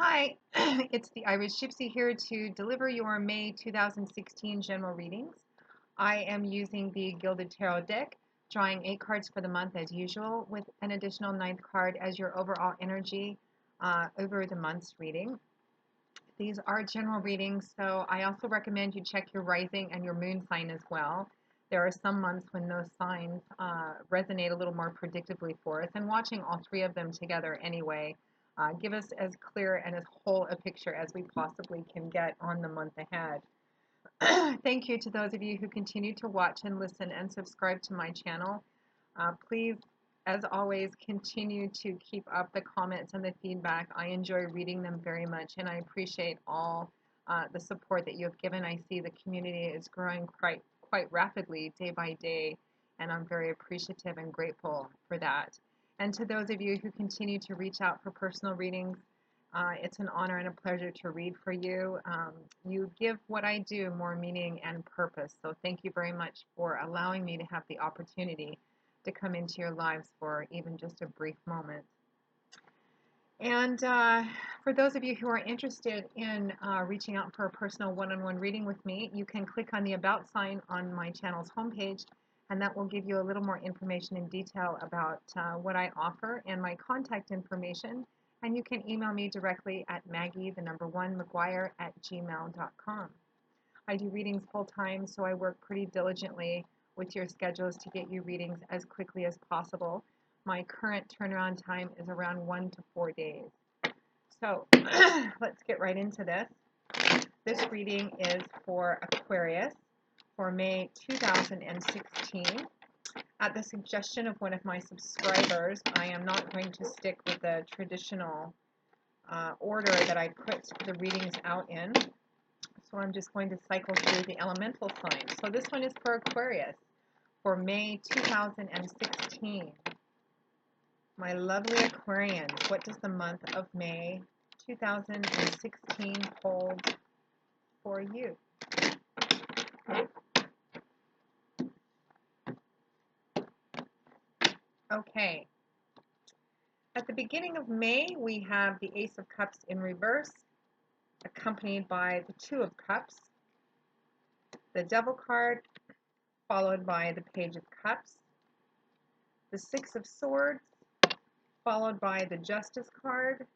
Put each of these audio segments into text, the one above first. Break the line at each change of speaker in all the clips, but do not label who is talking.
Hi, it's the Irish Gypsy here to deliver your May 2016 general readings. I am using the Gilded Tarot deck, drawing 8 cards for the month as usual, with an additional ninth card as your overall energy over the month's reading. These are general readings, so I also recommend you check your rising and your moon sign as well. There are some months when those signs resonate a little more predictably for us, and watching all three of them together anyway give us as clear and as whole a picture as we possibly can get on the month ahead. Thank you to those of you who continue to watch and listen and subscribe to my channel. Please, as always, continue to keep up the comments and the feedback. I enjoy reading them very much, and I appreciate all the support that you have given. I see the community is growing quite rapidly day by day, and I'm very appreciative and grateful for that. And to those of you who continue to reach out for personal readings, it's an honor and a pleasure to read for you. You give what I do more meaning and purpose. So thank you very much for allowing me to have the opportunity to come into your lives for even just a brief moment. And for those of you who are interested in reaching out for a personal one-on-one reading with me, you can click on the About sign on my channel's homepage, and that will give you a little more information in detail about what I offer and my contact information. And you can email me directly at maggie1mcguire@gmail.com. I do readings full time, so I work pretty diligently with your schedules to get you readings as quickly as possible. My current turnaround time is around 1 to 4 days. So let's get right into this. This reading is for Aquarius for May 2016. At the suggestion of one of my subscribers, I am not going to stick with the traditional order that I put the readings out in. So I'm just going to cycle through the elemental signs. So this one is for Aquarius for May 2016. My lovely Aquarians, what does the month of May 2016 hold for you? Okay. At the beginning of May, we have the Ace of Cups in reverse, accompanied by the Two of Cups, the Devil card, followed by the Page of Cups, the Six of Swords, followed by the Justice card,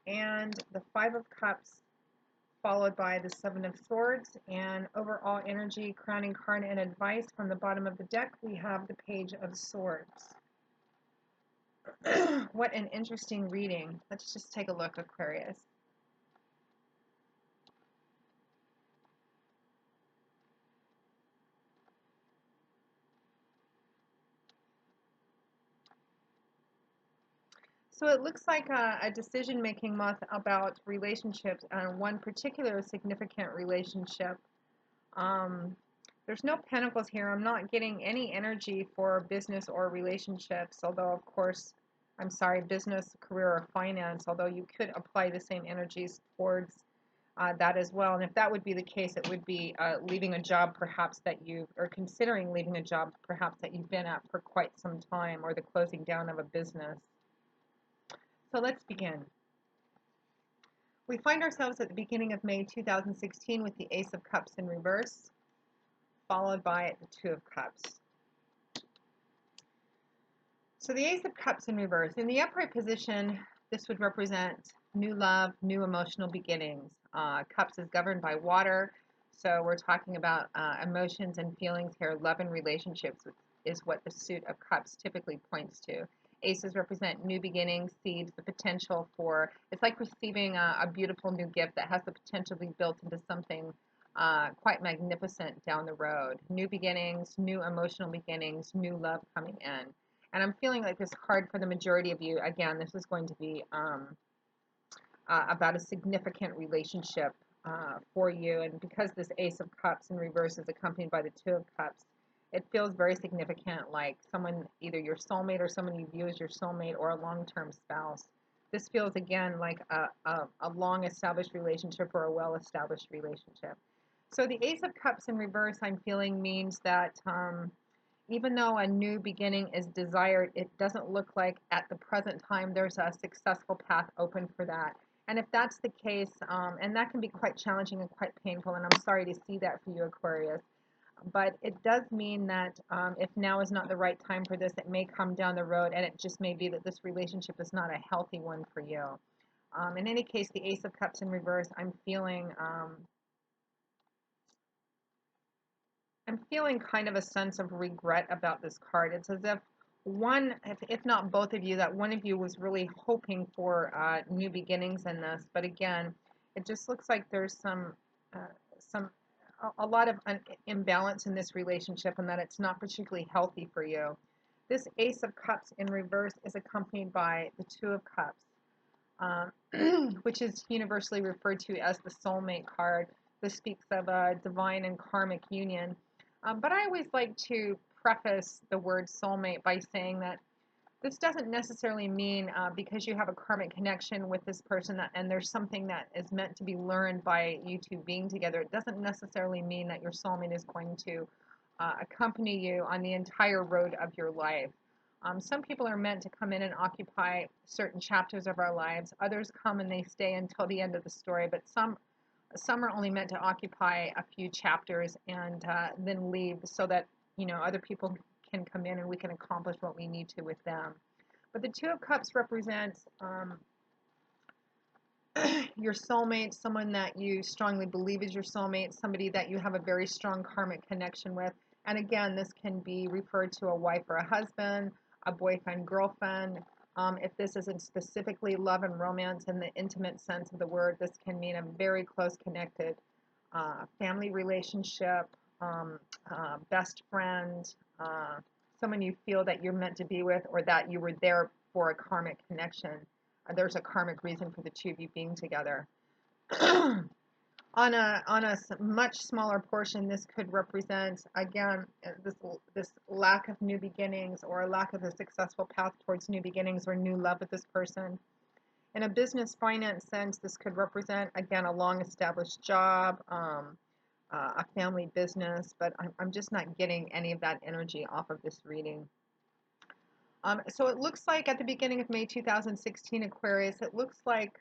and the Five of Cups, followed by the Seven of Swords. And overall energy, crowning card, and advice from the bottom of the deck, we have the Page of Swords. What an interesting reading. Let's just take a look, Aquarius. So it looks like a decision-making month about relationships and one particular significant relationship. There's no pentacles here. I'm not getting any energy for business or relationships, although, of course, I'm sorry, business, career, or finance, although you could apply the same energies towards that as well. And if that would be the case, it would be leaving a job perhaps that you, or considering leaving a job perhaps that you've been at for quite some time, or the closing down of a business. So let's begin. We find ourselves at the beginning of May 2016 with the Ace of Cups in reverse, followed by the Two of Cups. So the Ace of Cups in reverse. In the upright position, this would represent new love, new emotional beginnings. Cups is governed by water, so we're talking about emotions and feelings here. Love and relationships is what the suit of cups typically points to. Aces represent new beginnings, seeds, the potential for, it's like receiving a beautiful new gift that has the potential to be built into something quite magnificent down the road. New beginnings, new emotional beginnings, new love coming in. And I'm feeling like this card for the majority of you, again, this is going to be about a significant relationship for you. And because this Ace of Cups in reverse is accompanied by the Two of Cups, it feels very significant, like someone, either your soulmate or someone you view as your soulmate or a long-term spouse. This feels, again, like a long-established relationship or a well-established relationship. So the Ace of Cups in reverse, I'm feeling, means that even though a new beginning is desired, it doesn't look like at the present time there's a successful path open for that. And if that's the case, and that can be quite challenging and quite painful, and I'm sorry to see that for you, Aquarius, but it does mean that if now is not the right time for this, it may come down the road, and it just may be that this relationship is not a healthy one for you. In any case, the Ace of Cups in reverse, I'm feeling kind of a sense of regret about this card. It's as if one, if not both of you, that one of you was really hoping for new beginnings in this. But again, it just looks like there's uh, some, a lot of imbalance in this relationship, and that it's not particularly healthy for you. This Ace of Cups in reverse is accompanied by the Two of Cups, um, which is universally referred to as the soulmate card. This speaks of a divine and karmic union. But I always like to preface the word soulmate by saying that this doesn't necessarily mean because you have a karmic connection with this person and there's something that is meant to be learned by you two being together. It doesn't necessarily mean that your soulmate is going to accompany you on the entire road of your life. Some people are meant to come in and occupy certain chapters of our lives. Others come and they stay until the end of the story, but some are only meant to occupy a few chapters and then leave so that other people can come in and we can accomplish what we need to with them. But the Two of Cups represents your soulmate, someone that you strongly believe is your soulmate, somebody that you have a very strong karmic connection with. And again, this can be referred to a wife or a husband, a boyfriend, girlfriend. If this isn't specifically love and romance in the intimate sense of the word, this can mean a very close connected family relationship, best friend, someone you feel that you're meant to be with, or that you were there for a karmic connection. There's a karmic reason for the two of you being together. On a much smaller portion, this could represent again this lack of new beginnings or a lack of a successful path towards new beginnings or new love with this person. In a business finance sense, this could represent again a long established job, a family business, but I'm just not getting any of that energy off of this reading. So it looks like at the beginning of May 2016, Aquarius, it looks like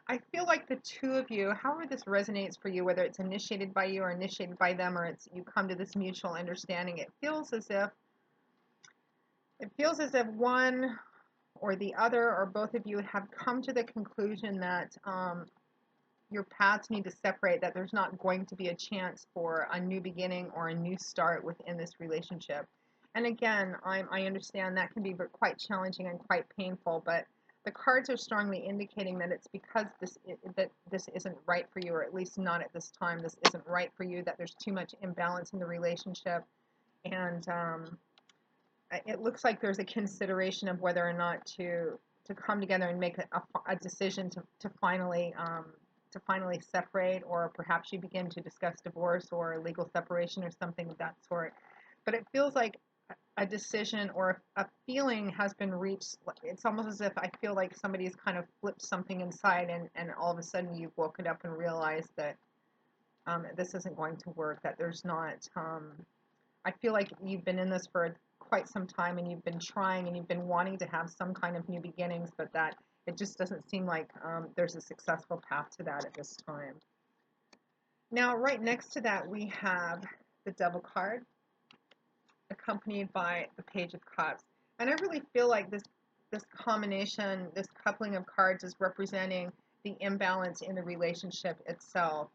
I feel like the two of you, however this resonates for you, whether it's initiated by you or initiated by them, or it's you come to this mutual understanding, it feels as if one or the other or both of you have come to the conclusion that your paths need to separate, that there's not going to be a chance for a new beginning or a new start within this relationship. And again, I understand that can be quite challenging and quite painful, but the cards are strongly indicating that it's because that this isn't right for you, or at least not at this time. This isn't right for you, that there's too much imbalance in the relationship. And it looks like there's a consideration of whether or not to come together and make a decision to finally separate, or perhaps you begin to discuss divorce or legal separation or something of that sort. But it feels like a decision or a feeling has been reached. It's almost as if I feel like somebody's kind of flipped something inside, and all of a sudden you've woken up and realized that this isn't going to work, that there's not. I feel like you've been in this for quite some time and you've been trying and you've been wanting to have some kind of new beginnings, but that it just doesn't seem like there's a successful path to that at this time. Now, right next to that, we have the Devil card, accompanied by the Page of Cups. And I really feel like this combination, this coupling of cards is representing the imbalance in the relationship itself.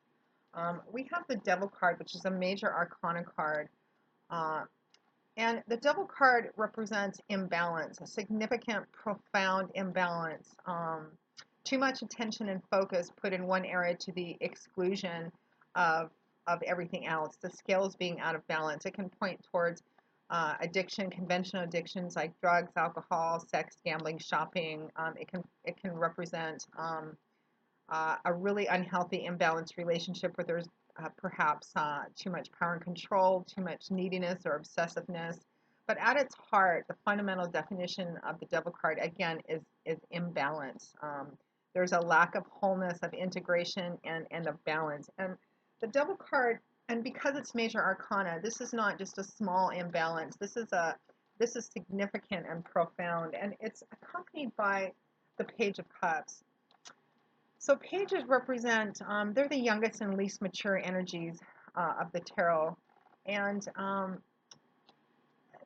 We have the Devil card, which is a major arcana card. Uh, and the Devil card represents imbalance, a significant, profound imbalance. Too much attention and focus put in one area to the exclusion of, of everything else. The scales being out of balance. It can point towards addiction, conventional addictions like drugs, alcohol, sex, gambling, shopping. It can represent a really unhealthy, imbalanced relationship where there's perhaps too much power and control, too much neediness or obsessiveness. But at its heart, the fundamental definition of the Devil card, again, is imbalance. There's a lack of wholeness, of integration, and of balance. And the Devil card, and because it's major arcana, this is not just a small imbalance. This is this is significant and profound, and it's accompanied by the Page of Cups. So pages represent, they're the youngest and least mature energies of the tarot. And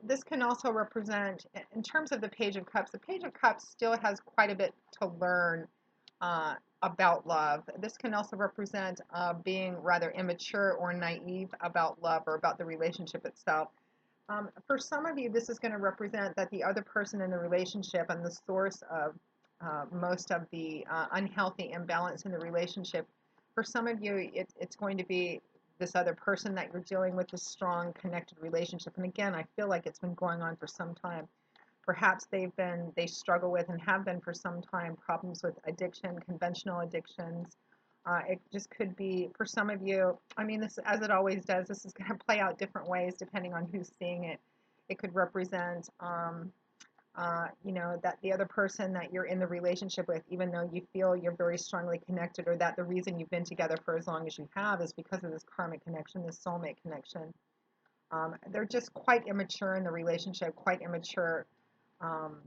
this can also represent, in terms of the Page of Cups, the Page of Cups still has quite a bit to learn about love. This can also represent being rather immature or naive about love or about the relationship itself. For some of you, this is going to represent that the other person in the relationship and the source of most of the unhealthy imbalance in the relationship. For some of you, it's going to be this other person that you're dealing with, this strong connected relationship. And again, I feel like it's been going on for some time. Perhaps they struggle with and have been for some time problems with addiction, conventional addictions. It just could be, for some of you, I mean, this, as it always does, this is going to play out different ways depending on who's seeing it. It could represent, that the other person that you're in the relationship with, even though you feel you're very strongly connected, or that the reason you've been together for as long as you have is because of this karmic connection, this soulmate connection. They're just quite immature in the relationship, quite immature um,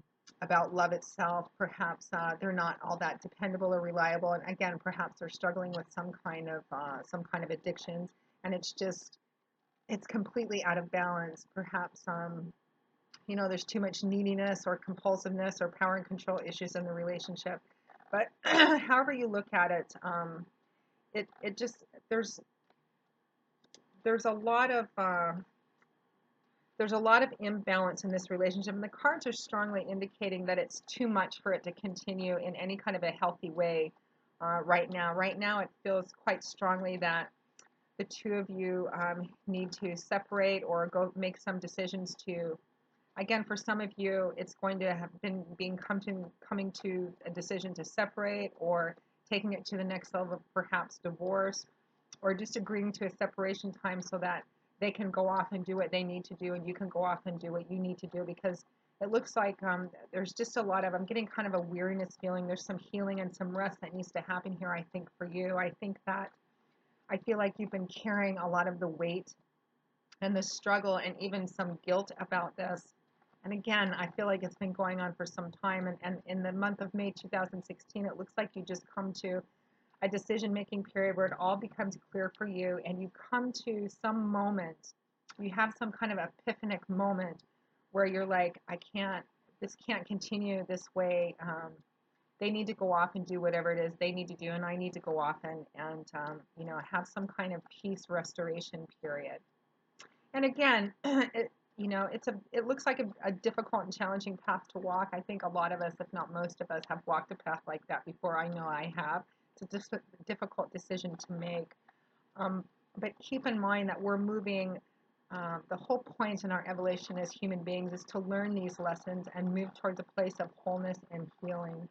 about love itself. Perhaps they're not all that dependable or reliable, and again, perhaps they're struggling with some kind of addictions, and it's completely out of balance. Perhaps there's too much neediness or compulsiveness or power and control issues in the relationship. But however you look at it, it just there's there's a lot of there's a lot of imbalance in this relationship, and the cards are strongly indicating that it's too much for it to continue in any kind of a healthy way right now. Right now, it feels quite strongly that the two of you need to separate or go make some decisions to. Again, for some of you, it's going to have been coming to a decision to separate, or taking it to the next level of perhaps divorce, or just agreeing to a separation time so that they can go off and do what they need to do, and you can go off and do what you need to do, because it looks like there's just a lot of, I'm getting kind of a weariness feeling. There's some healing and some rest that needs to happen here, I think, for you. I feel like you've been carrying a lot of the weight and the struggle and even some guilt about this. And again, I feel like it's been going on for some time. And in the month of May 2016, it looks like you just come to a decision making period where it all becomes clear for you, and you come to some moment, you have some kind of epiphanic moment where you're like, this can't continue this way. They need to go off and do whatever it is they need to do, and I need to go off and have some kind of peace restoration period. And again, it looks like a difficult and challenging path to walk. I think a lot of us, if not most of us, have walked a path like that before. I know I have. It's a difficult decision to make. But keep in mind that we're moving. The whole point in our evolution as human beings is to learn these lessons and move towards a place of wholeness and healing.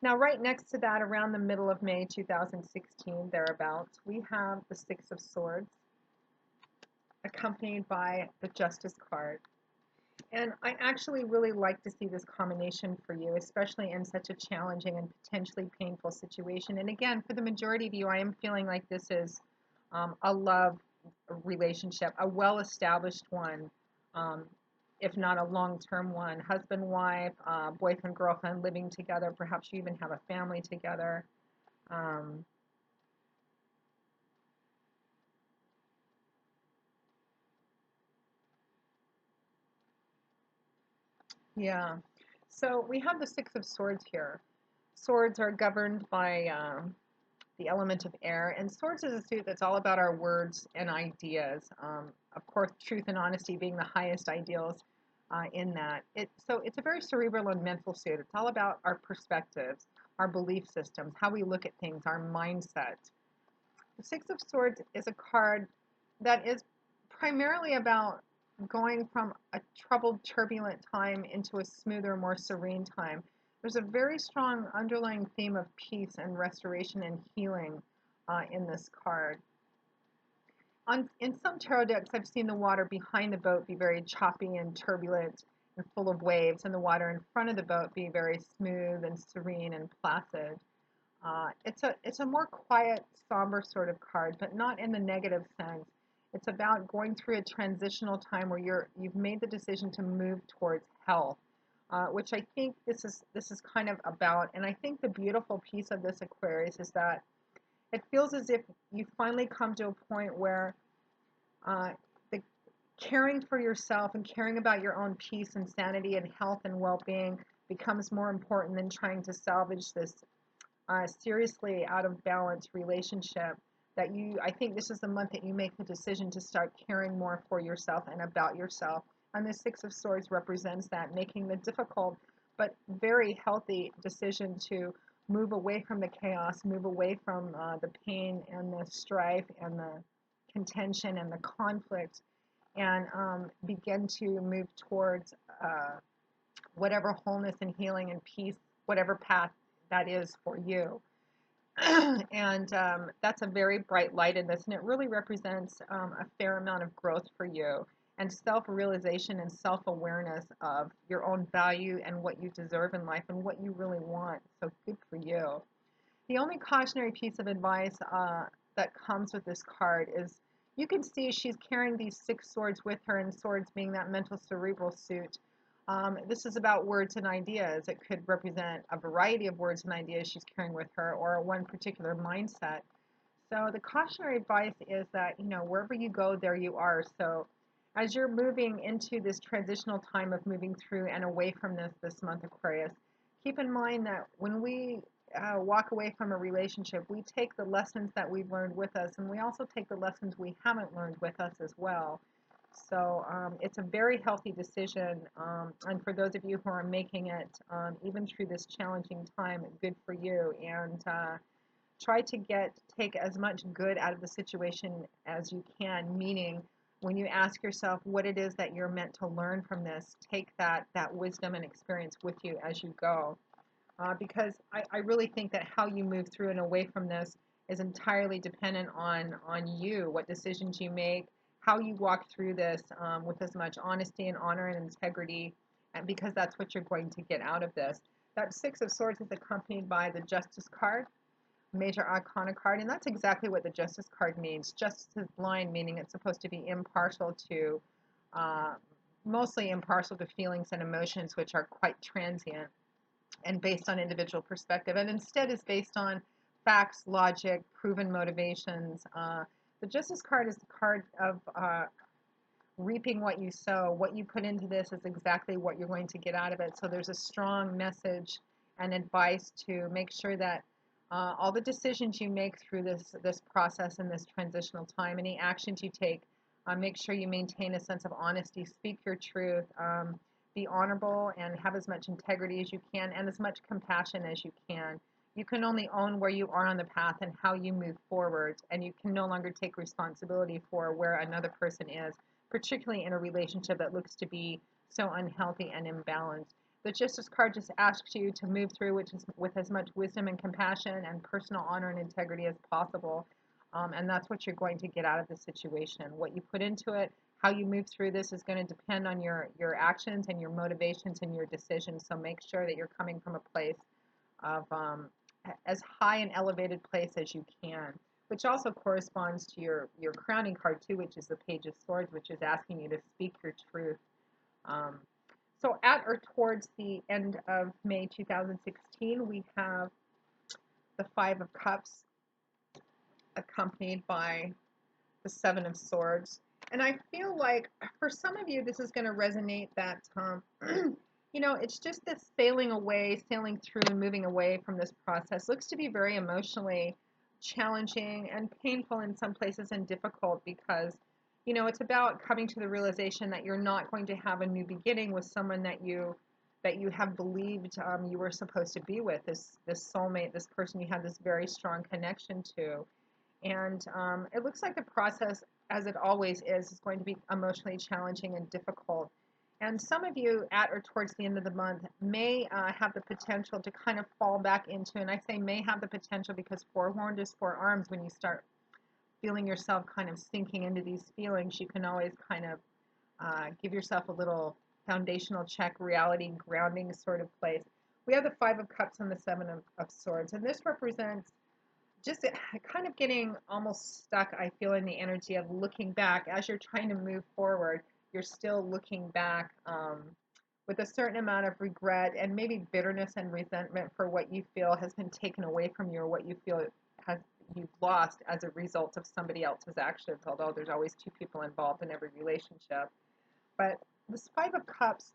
Now, right next to that, around the middle of May 2016, thereabouts, we have the Six of Swords, accompanied by the Justice card. And I actually really like to see this combination for you, especially in such a challenging and potentially painful situation. And again, for the majority of you, I am feeling like this is a love relationship, a well-established one, um, if not a long-term one. Husband, wife, boyfriend, girlfriend, living together. Perhaps you even have a family together. Um, yeah. So we have the Six of Swords here. Swords are governed by the element of air, and swords is a suit that's all about our words and ideas. Of course, truth and honesty being the highest ideals in that. So it's a very cerebral and mental suit. It's all about our perspectives, our belief systems, how we look at things, our mindset. The Six of Swords is a card that is primarily about going from a troubled, turbulent time into a smoother, more serene time. There's a very strong underlying theme of peace and restoration and healing in this card. In some tarot decks, I've seen the water behind the boat be very choppy and turbulent and full of waves, and the water in front of the boat be very smooth and serene and placid. It's a more quiet, somber sort of card, but not in the negative sense. It's about going through a transitional time where you've made the decision to move towards health, which I think this is kind of about. And I think the beautiful piece of this Aquarius is that it feels as if you finally come to a point where uh, the caring for yourself and caring about your own peace and sanity and health and well-being becomes more important than trying to salvage this seriously out of balance relationship. That you, I think this is the month that you make the decision to start caring more for yourself and about yourself. And the Six of Swords represents that, making the difficult but very healthy decision to move away from the chaos, move away from the pain and the strife and the contention and the conflict, and begin to move towards whatever wholeness and healing and peace, whatever path that is for you. And that's a very bright light in this, and it really represents a fair amount of growth for you and self-realization and self-awareness of your own value and what you deserve in life and what you really want. So good for you. The only cautionary piece of advice that comes with this card is you can see she's carrying these six swords with her, and swords being that mental cerebral suit. This is about words and ideas. It could represent a variety of words and ideas she's carrying with her, or one particular mindset. So the cautionary advice is that, wherever you go, there you are. So as you're moving into this transitional time of moving through and away from this month, Aquarius, keep in mind that when we walk away from a relationship, we take the lessons that we've learned with us, and we also take the lessons we haven't learned with us as well. So it's a very healthy decision. And for those of you who are making it, even through this challenging time, good for you. And try to take as much good out of the situation as you can, meaning when you ask yourself what it is that you're meant to learn from this, take that wisdom and experience with you as you go. Because I really think that how you move through and away from this is entirely dependent on you, what decisions you make, how you walk through this with as much honesty and honor and integrity, and because that's what you're going to get out of this. That Six of Swords is accompanied by the Justice card, major arcana card, and that's exactly what the Justice card means. Justice is blind, meaning it's supposed to be impartial to, uh, mostly impartial to feelings and emotions, which are quite transient and based on individual perspective, and instead is based on facts, logic, proven motivations. The Justice card is the card of reaping what you sow. What you put into this is exactly what you're going to get out of it. So there's a strong message and advice to make sure that all the decisions you make through this process and this transitional time, any actions you take, make sure you maintain a sense of honesty, speak your truth, be honorable, and have as much integrity as you can and as much compassion as you can. You can only own where you are on the path and how you move forward, and you can no longer take responsibility for where another person is, particularly in a relationship that looks to be so unhealthy and imbalanced. The Justice card just asks you to move through which is with as much wisdom and compassion and personal honor and integrity as possible. And that's what you're going to get out of the situation. What you put into it, how you move through this is going to depend on your actions and your motivations and your decisions. So make sure that you're coming from a place of as high an elevated place as you can, which also corresponds to your crowning card too, which is the Page of Swords, which is asking you to speak your truth. Um, so at or towards the end of May 2016, we have the Five of Cups accompanied by the Seven of Swords. And I feel like for some of you, this is going to resonate that, it's just this sailing away, sailing through and moving away from this process. Looks to be very emotionally challenging and painful in some places and difficult because, it's about coming to the realization that you're not going to have a new beginning with someone that you have believed you were supposed to be with, this soulmate, this person you had this very strong connection to. And it looks like the process, as it always is going to be emotionally challenging and difficult. And some of you, at or towards the end of the month, may have the potential to kind of fall back into, and I say may have the potential because forewarned is forearmed. When you start feeling yourself kind of sinking into these feelings, you can always kind of give yourself a little foundational check, reality grounding sort of place. We have the Five of Cups and the Seven of Swords, and this represents just kind of getting almost stuck, I feel, in the energy of looking back. As you're trying to move forward, you're still looking back with a certain amount of regret and maybe bitterness and resentment for what you feel has been taken away from you, or what you feel has you've lost as a result of somebody else's actions, although there's always two people involved in every relationship. But this Five of Cups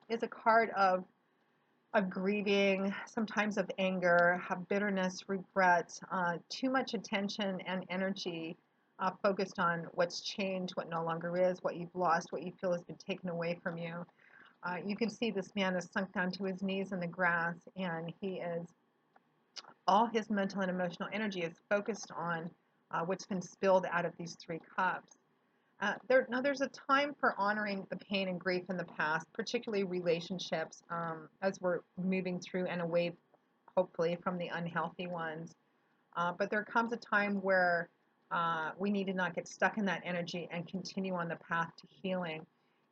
is a card of grieving, sometimes of anger, have bitterness, regret, too much attention and energy focused on what's changed, what no longer is, what you've lost, what you feel has been taken away from you. You can see this man is sunk down to his knees in the grass, and he is all his mental and emotional energy is focused on what's been spilled out of these three cups. Now, there's a time for honoring the pain and grief in the past, particularly relationships, as we're moving through and away, hopefully, from the unhealthy ones. But there comes a time where we need to not get stuck in that energy and continue on the path to healing.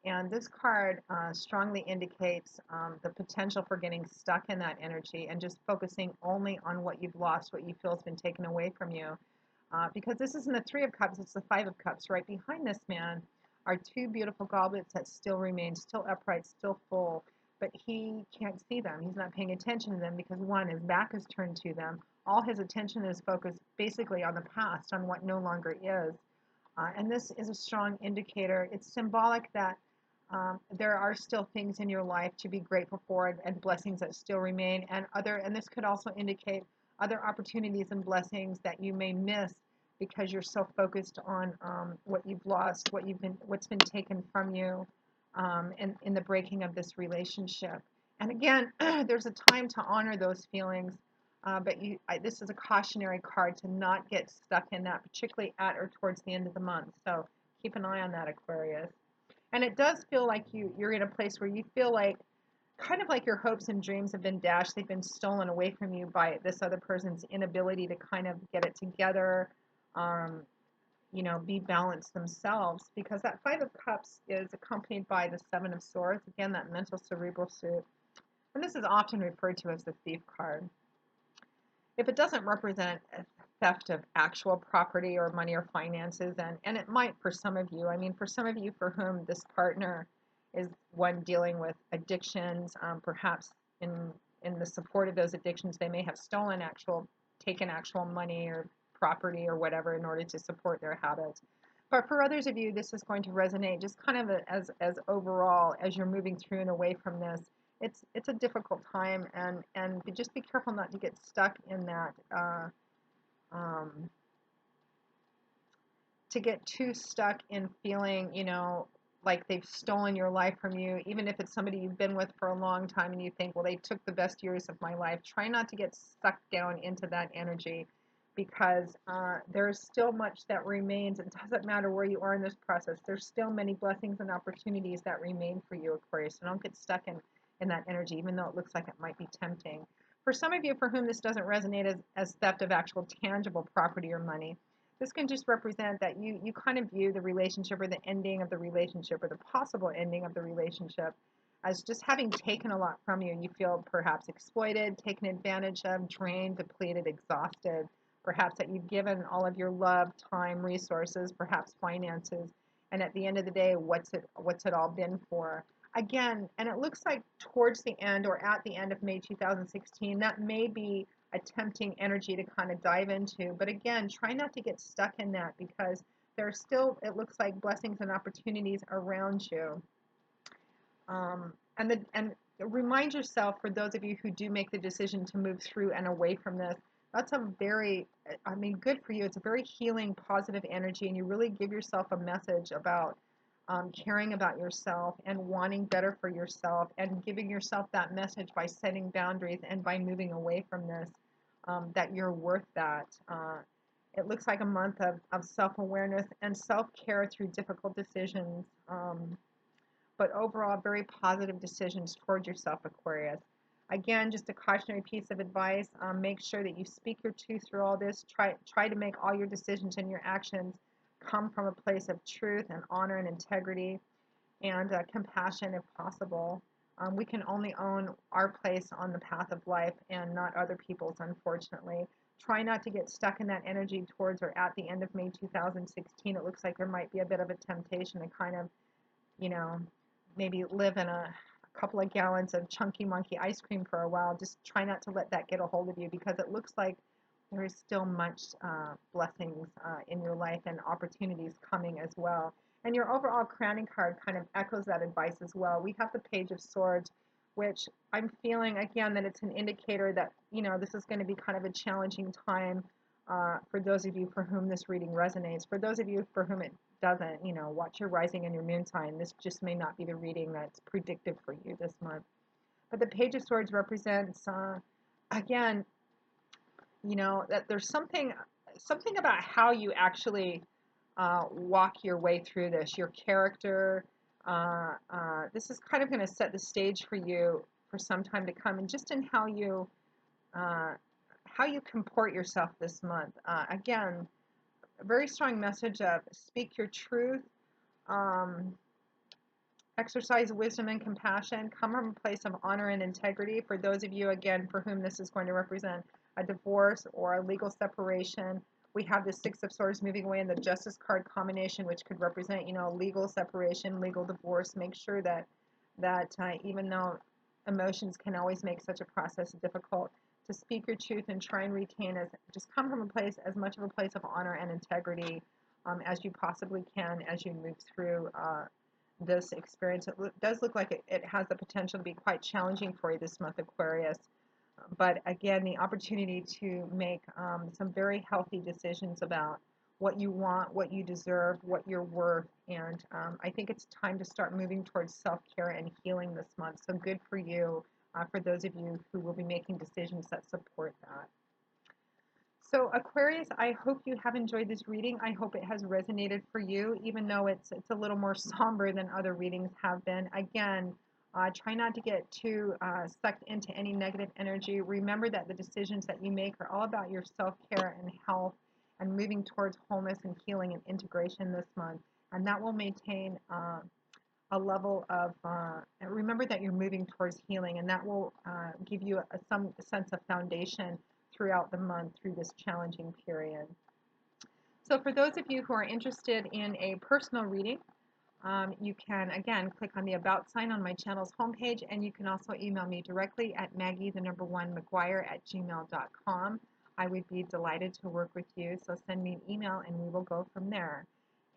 And this card strongly indicates the potential for getting stuck in that energy and just focusing only on what you've lost, what you feel has been taken away from you. Because this isn't the Three of Cups, it's the Five of Cups. Right behind this man are two beautiful goblets that still remain, still upright, still full, but he can't see them. He's not paying attention to them because, one, his back is turned to them. All his attention is focused basically on the past, on what no longer is. And this is a strong indicator. It's symbolic that there are still things in your life to be grateful for, and blessings that still remain, and this could also indicate other opportunities and blessings that you may miss because you're so focused on what you've lost, what's been taken from you, and in the breaking of this relationship. And again, there's a time to honor those feelings, but this is a cautionary card to not get stuck in that, particularly at or towards the end of the month. So keep an eye on that, Aquarius. And it does feel like you're in a place where you feel like kind of like your hopes and dreams have been dashed. They've been stolen away from you by this other person's inability to kind of get it together, um, be balanced themselves. Because that Five of Cups is accompanied by the Seven of Swords. Again, that mental cerebral suit. And this is often referred to as the thief card. If it doesn't represent a theft of actual property or money or finances, and it might for some of you, I mean, for some of you for whom this partner is one dealing with addictions, perhaps in the support of those addictions, they may have taken actual money or property or whatever in order to support their habits. But for others of you, this is going to resonate just kind of as overall as you're moving through and away from this. It's a difficult time, and just be careful not to get stuck in that. Um, to get too stuck in feeling, like they've stolen your life from you, even if it's somebody you've been with for a long time and you think, well, they took the best years of my life. Try not to get sucked down into that energy, because there's still much that remains. It doesn't matter where you are in this process. There's still many blessings and opportunities that remain for you, Aquarius. So don't get stuck in that energy, even though it looks like it might be tempting. For some of you for whom this doesn't resonate as theft of actual tangible property or money, this can just represent that you kind of view the relationship, or the ending of the relationship, or the possible ending of the relationship, as just having taken a lot from you. You feel perhaps exploited, taken advantage of, drained, depleted, exhausted. Perhaps that you've given all of your love, time, resources, perhaps finances, and at the end of the day, what's it all been for? Again, and it looks like towards the end or at the end of May 2016, that may be a tempting energy to kind of dive into. But again, try not to get stuck in that, because there are still, it looks like, blessings and opportunities around you. And remind yourself, for those of you who do make the decision to move through and away from this, that's a very, I mean, good for you. It's a very healing, positive energy, and you really give yourself a message about caring about yourself and wanting better for yourself, and giving yourself that message by setting boundaries and by moving away from this, that you're worth that. It looks like a month of self-awareness and self-care through difficult decisions. But overall, very positive decisions towards yourself, Aquarius. Again, just a cautionary piece of advice: make sure that you speak your truth through all this. Try to make all your decisions and your actions come from a place of truth and honor and integrity, and compassion if possible. We can only own our place on the path of life and not other people's, unfortunately. Try not to get stuck in that energy towards or at the end of May 2016. It looks like there might be a bit of a temptation to kind of, you know, maybe live in a couple of gallons of chunky monkey ice cream for a while. Just try not to let that get a hold of you, because it looks like there is still much blessings in your life and opportunities coming as well. And your overall crowning card kind of echoes that advice as well. We have the Page of Swords, which I'm feeling again that it's an indicator that, you know, this is going to be kind of a challenging time for those of you for whom this reading resonates. For those of you for whom it doesn't, you know, watch your rising and your moon sign. This just may not be the reading that's predictive for you this month. But the Page of Swords represents, again, you know, that there's something about how you actually walk your way through this. Your character. This is kind of going to set the stage for you for some time to come, and just in uh, how you comport yourself this month. Again, a very strong message of speak your truth, um, exercise wisdom and compassion, come from a place of honor and integrity. For those of you, again, for whom this is going to represent a divorce or a legal separation, we have the Six of Swords moving away in the Justice card combination, which could represent, you know, legal separation, legal divorce. Make sure that even though emotions can always make such a process difficult, to speak your truth and try and retain as just come from a place as much of a place of honor and integrity as you possibly can as you move through this experience. It does look like it has the potential to be quite challenging for you this month, Aquarius. But again, the opportunity to make some very healthy decisions about what you want, what you deserve, what you're worth. And I think it's time to start moving towards self-care and healing this month. So good for you, for those of you who will be making decisions that support that. So Aquarius, I hope you have enjoyed this reading. I hope it has resonated for you, even though it's a little more somber than other readings have been. Again, try not to get too sucked into any negative energy. Remember that the decisions that you make are all about your self-care and health and moving towards wholeness and healing and integration this month. And that will maintain a level of, remember that you're moving towards healing, and that will give you some sense of foundation throughout the month through this challenging period. So for those of you who are interested in a personal reading, you can, again, click on the About sign on my channel's homepage, and you can also email me directly at maggie1mcguire@gmail.com. I would be delighted to work with you, so send me an email and we will go from there.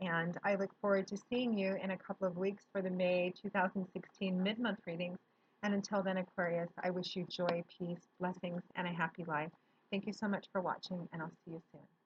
And I look forward to seeing you in a couple of weeks for the May 2016 mid-month readings. And until then, Aquarius, I wish you joy, peace, blessings, and a happy life. Thank you so much for watching, and I'll see you soon.